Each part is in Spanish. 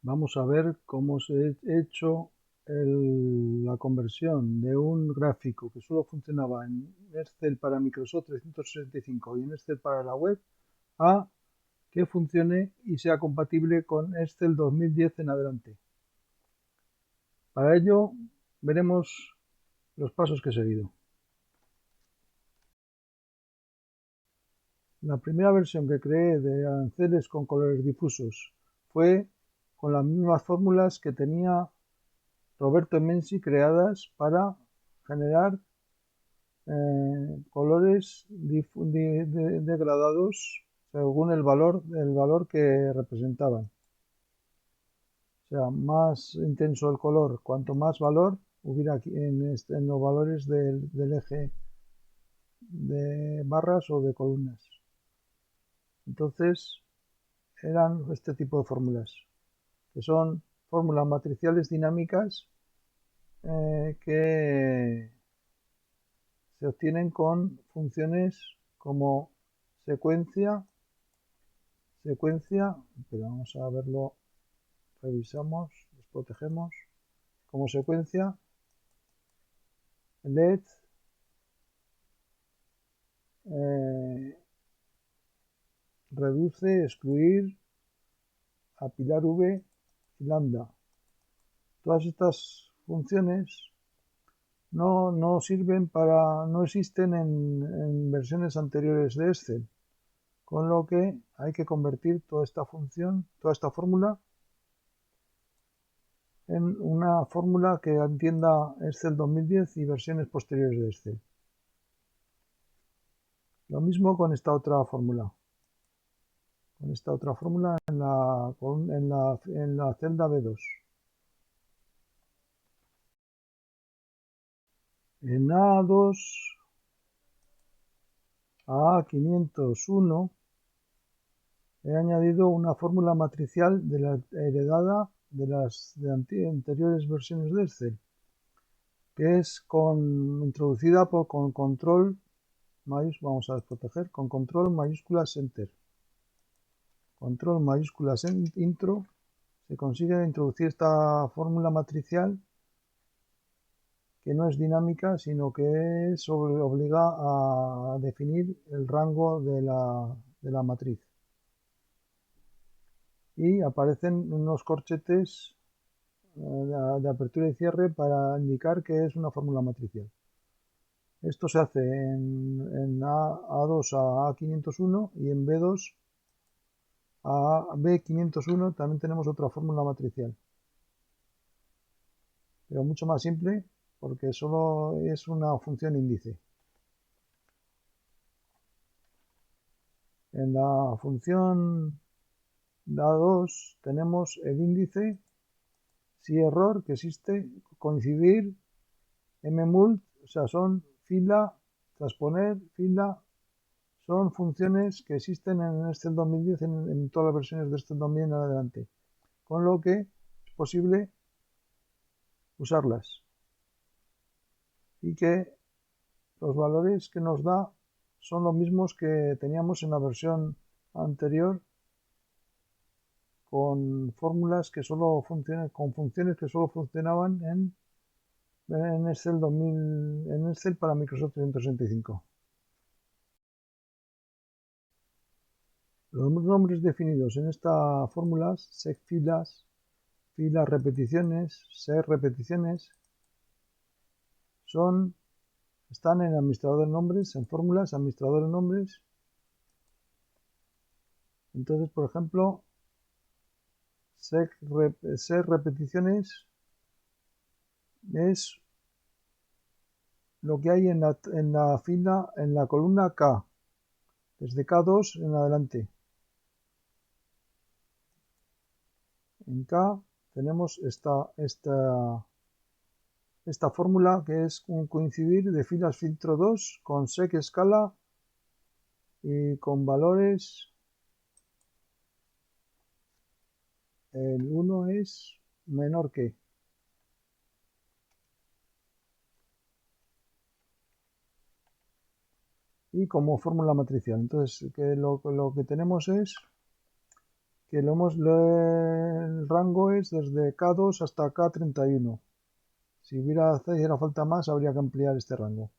Vamos a ver cómo se ha hecho la conversión de un gráfico que solo funcionaba en Excel para Microsoft 365 y en Excel para la web a que funcione y sea compatible con Excel 2010 en adelante. Para ello veremos los pasos que he seguido. La primera versión que creé de aranceles con colores difusos fue con las mismas fórmulas que tenía Roberto Menzi creadas para generar colores degradados según el valor que representaban. O sea, más intenso el color, cuanto más valor hubiera aquí en los valores del eje de barras o de columnas. Entonces, eran este tipo de fórmulas, que son fórmulas matriciales dinámicas que se obtienen con funciones como secuencia, pero vamos a verlo, revisamos, desprotegemos, como secuencia, let, reduce, excluir, apilar v y lambda. Todas estas funciones no sirven para, no existen en versiones anteriores de Excel, con lo que hay que convertir toda esta función, toda esta fórmula en una fórmula que entienda Excel 2010 y versiones posteriores de Excel. Lo mismo con esta otra fórmula. Con esta otra fórmula en la celda B2. En A2 a A501 he añadido una fórmula matricial de la heredada de las anteriores versiones de Excel, que es introducida con control, vamos a desproteger, con control mayúsculas enter. Control mayúsculas intro, se consigue introducir esta fórmula matricial que no es dinámica, sino que obliga a definir el rango de la matriz. Y aparecen unos corchetes de apertura y cierre para indicar que es una fórmula matricial. Esto se hace en A2 a A501 y en B2 a B501 también tenemos otra fórmula matricial, pero mucho más simple porque solo es una función índice. En la función A2 tenemos el índice, si error, que existe, coincidir, mmult, o sea, son fila, transponer, fila, son funciones que existen en Excel 2010 en todas las versiones de Excel 2010 en adelante, con lo que es posible usarlas y que los valores que nos da son los mismos que teníamos en la versión anterior con fórmulas que solo funcionan, con funciones que solo funcionaban en Excel 2000, en Excel para Microsoft 365. Los nombres definidos en esta fórmula, sec filas, filas repeticiones, sec repeticiones, están en administrador de nombres, en fórmulas, administrador de nombres. Entonces, por ejemplo, sec repeticiones es lo que hay en la fila, en la columna K, desde K2 en adelante. En K tenemos esta fórmula que es un coincidir de filas filtro 2 con sec escala y con valores. El 1 es menor que. Y como fórmula matricial. Entonces, lo que tenemos es que el rango es desde K2 hasta K31. Si hiciera falta más, habría que ampliar este rango.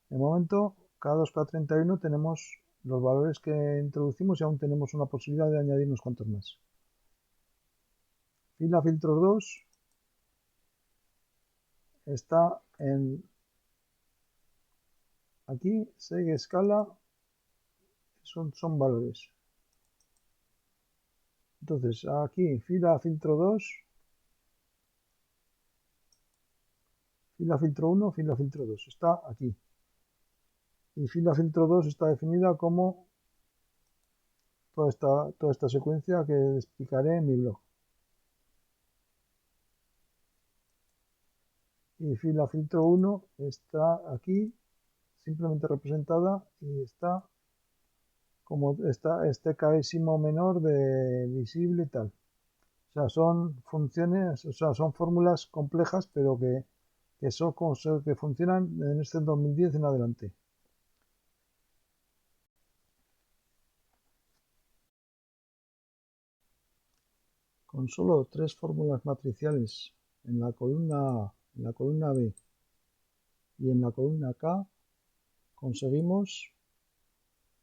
De momento, K2, K31 tenemos los valores que introducimos y aún tenemos una posibilidad de añadir unos cuantos más. Fila filtros 2 está en aquí, seg escala, son valores. Entonces, aquí, fila filtro 2, fila filtro 1, fila filtro 2, está aquí. Y fila filtro 2 está definida como toda esta secuencia que explicaré en mi blog. Y fila filtro 1 está aquí, simplemente representada, y está como este késimo menor de visible y tal. O sea, son funciones, o sea, son fórmulas complejas, pero que funcionan en este 2010 en adelante. Con solo 3 fórmulas matriciales en la columna A, en la columna B y en la columna K, conseguimos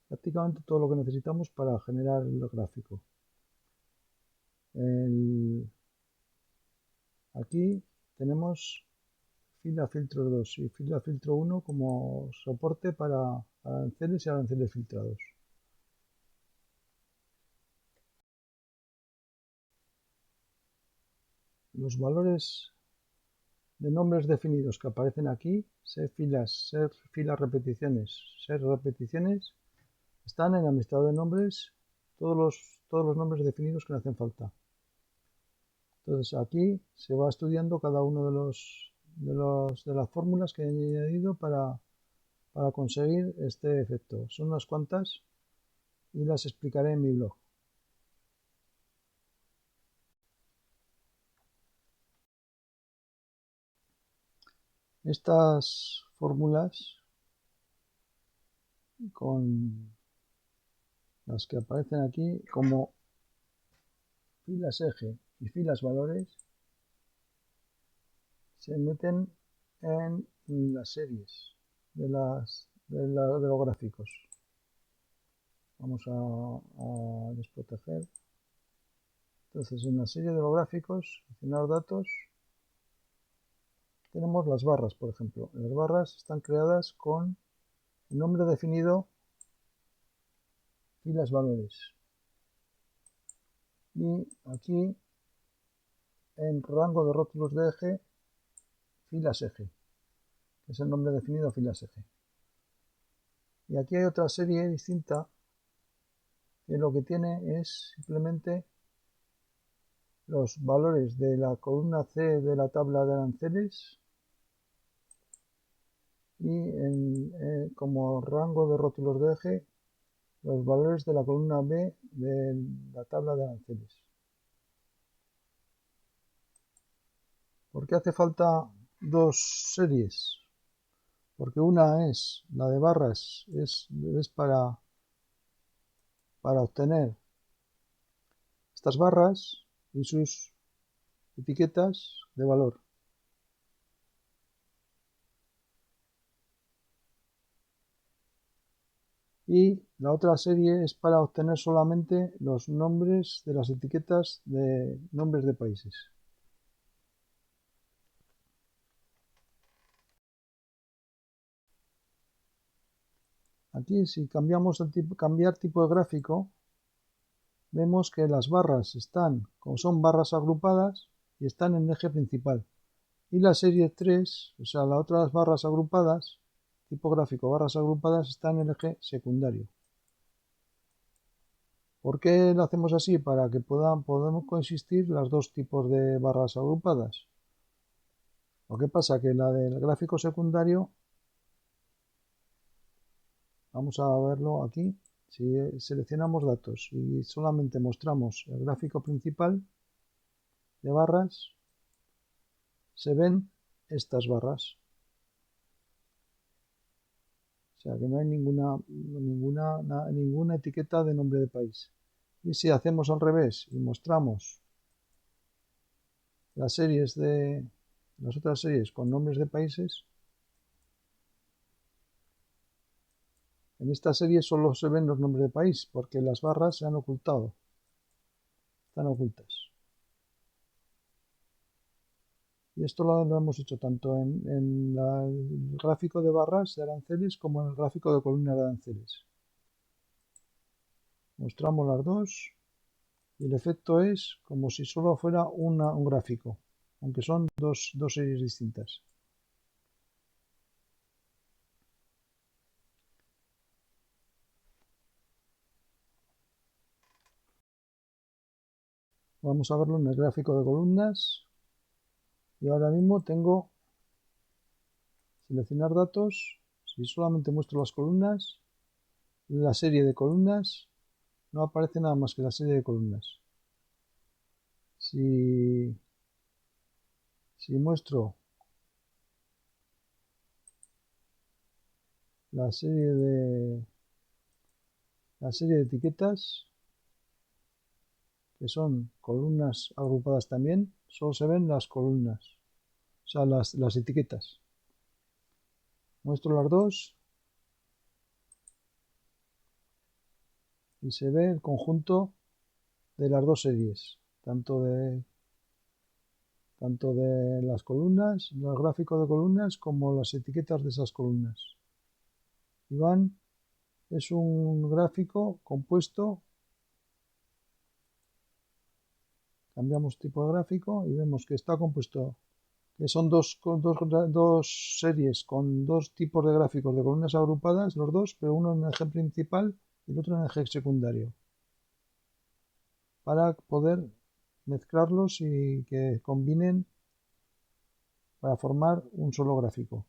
prácticamente todo lo que necesitamos para generar el gráfico. Aquí tenemos fila filtro 2 y fila filtro 1 como soporte para aranceles y aranceles filtrados. Los valores de nombres definidos que aparecen aquí, ser filas repeticiones, ser repeticiones, están en el listado de nombres todos los nombres definidos que le hacen falta. Entonces aquí se va estudiando cada uno de las fórmulas que he añadido para conseguir este efecto. Son unas cuantas y las explicaré en mi blog. Estas fórmulas con las que aparecen aquí como filas eje y filas valores se meten en las series de los gráficos. Vamos a desproteger. Entonces, en la serie de los gráficos, seleccionar datos, tenemos las barras, por ejemplo. Las barras están creadas con el nombre definido filas valores. Y aquí, en rango de rótulos de eje, filas eje, que es el nombre definido filas eje. Y aquí hay otra serie distinta que lo que tiene es simplemente los valores de la columna C de la tabla de aranceles y como rango de rótulos de eje los valores de la columna B de la tabla de aranceles. ¿Por qué hace falta dos series? Porque una es la de barras, es para obtener estas barras y sus etiquetas de valor. Y la otra serie es para obtener solamente los nombres de las etiquetas de nombres de países. Aquí, si cambiamos cambiar tipo de gráfico, vemos que las barras están, como son barras agrupadas, y están en el eje principal. Y la serie 3, o sea, las otras barras agrupadas, tipo gráfico barras agrupadas, están en el eje secundario. ¿Por qué lo hacemos así? Para que podamos coexistir los dos tipos de barras agrupadas. Lo que pasa que la del gráfico secundario, vamos a verlo aquí, si seleccionamos datos y solamente mostramos el gráfico principal de barras, se ven estas barras. O sea que no hay ninguna etiqueta de nombre de país. Y si hacemos al revés y mostramos las otras series con nombres de países, en esta serie solo se ven los nombres de país porque las barras se han ocultado, están ocultas. Y esto lo hemos hecho tanto en el gráfico de barras de aranceles como en el gráfico de columnas de aranceles. Mostramos las dos y el efecto es como si solo fuera un gráfico, aunque son dos series distintas. Vamos a verlo en el gráfico de columnas y ahora mismo tengo seleccionar datos. Si solamente muestro las columnas, la serie de columnas, no aparece nada más que la serie de columnas. Si muestro la serie de etiquetas, que son columnas agrupadas también, solo se ven las columnas, o sea, las etiquetas. Muestro las dos y se ve el conjunto de las dos series, tanto de las columnas, los gráficos de columnas, como las etiquetas de esas columnas. Iván es un gráfico compuesto. Cambiamos tipo de gráfico y vemos que está compuesto, que son dos series con dos tipos de gráficos de columnas agrupadas, los dos, pero uno en el eje principal y el otro en el eje secundario, para poder mezclarlos y que combinen para formar un solo gráfico.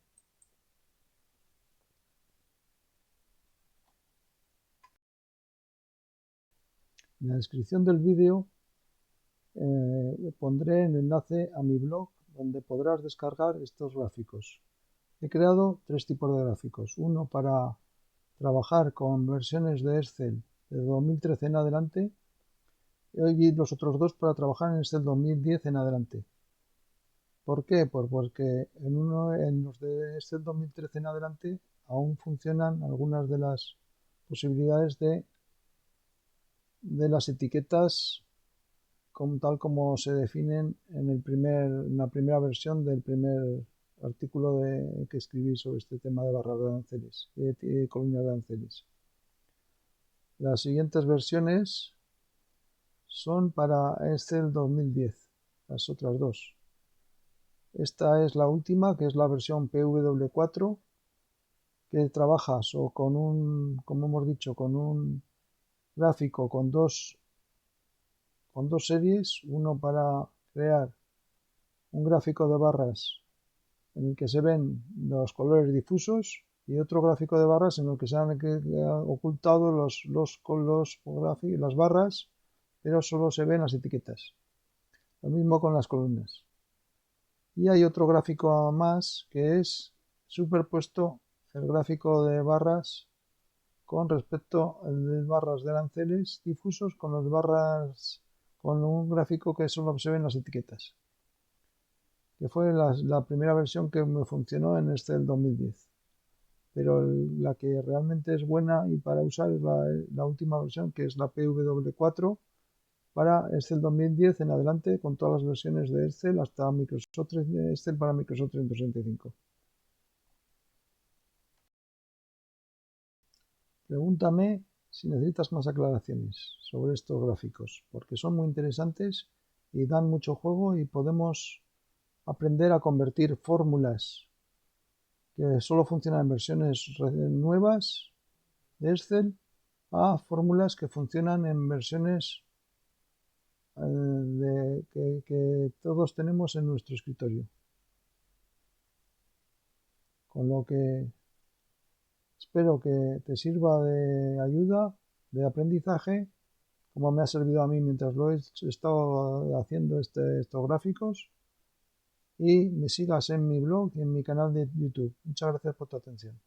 En la descripción del vídeo pondré el enlace a mi blog donde podrás descargar estos gráficos. He creado tres tipos de gráficos. Uno para trabajar con versiones de Excel de 2013 en adelante y los otros dos para trabajar en Excel 2010 en adelante. ¿Por qué? Pues porque en los de Excel 2013 en adelante aún funcionan algunas de las posibilidades de las etiquetas tal como se definen en la primera versión del primer artículo que escribí sobre este tema de barras de aranceles y columnas de aranceles. Las siguientes versiones son para Excel 2010, las otras dos. Esta es la última, que es la versión PW4, que trabaja como hemos dicho, con un gráfico con dos series, uno para crear un gráfico de barras en el que se ven los colores difusos y otro gráfico de barras en el que se han ocultado las barras, pero solo se ven las etiquetas. Lo mismo con las columnas. Y hay otro gráfico más que es superpuesto el gráfico de barras con respecto al de barras de aranceles difusos con las barras con un gráfico que solo se ven las etiquetas, que fue la primera versión que me funcionó en Excel 2010. Pero la que realmente es buena y para usar es la última versión, que es la PW4 para Excel 2010 en adelante, con todas las versiones de Excel hasta Excel para Microsoft 365. Pregúntame si necesitas más aclaraciones sobre estos gráficos, porque son muy interesantes y dan mucho juego y podemos aprender a convertir fórmulas que solo funcionan en versiones nuevas de Excel a fórmulas que funcionan en versiones que todos tenemos en nuestro escritorio. Con lo que espero que te sirva de ayuda, de aprendizaje, como me ha servido a mí mientras lo he estado haciendo estos gráficos, y me sigas en mi blog y en mi canal de YouTube. Muchas gracias por tu atención.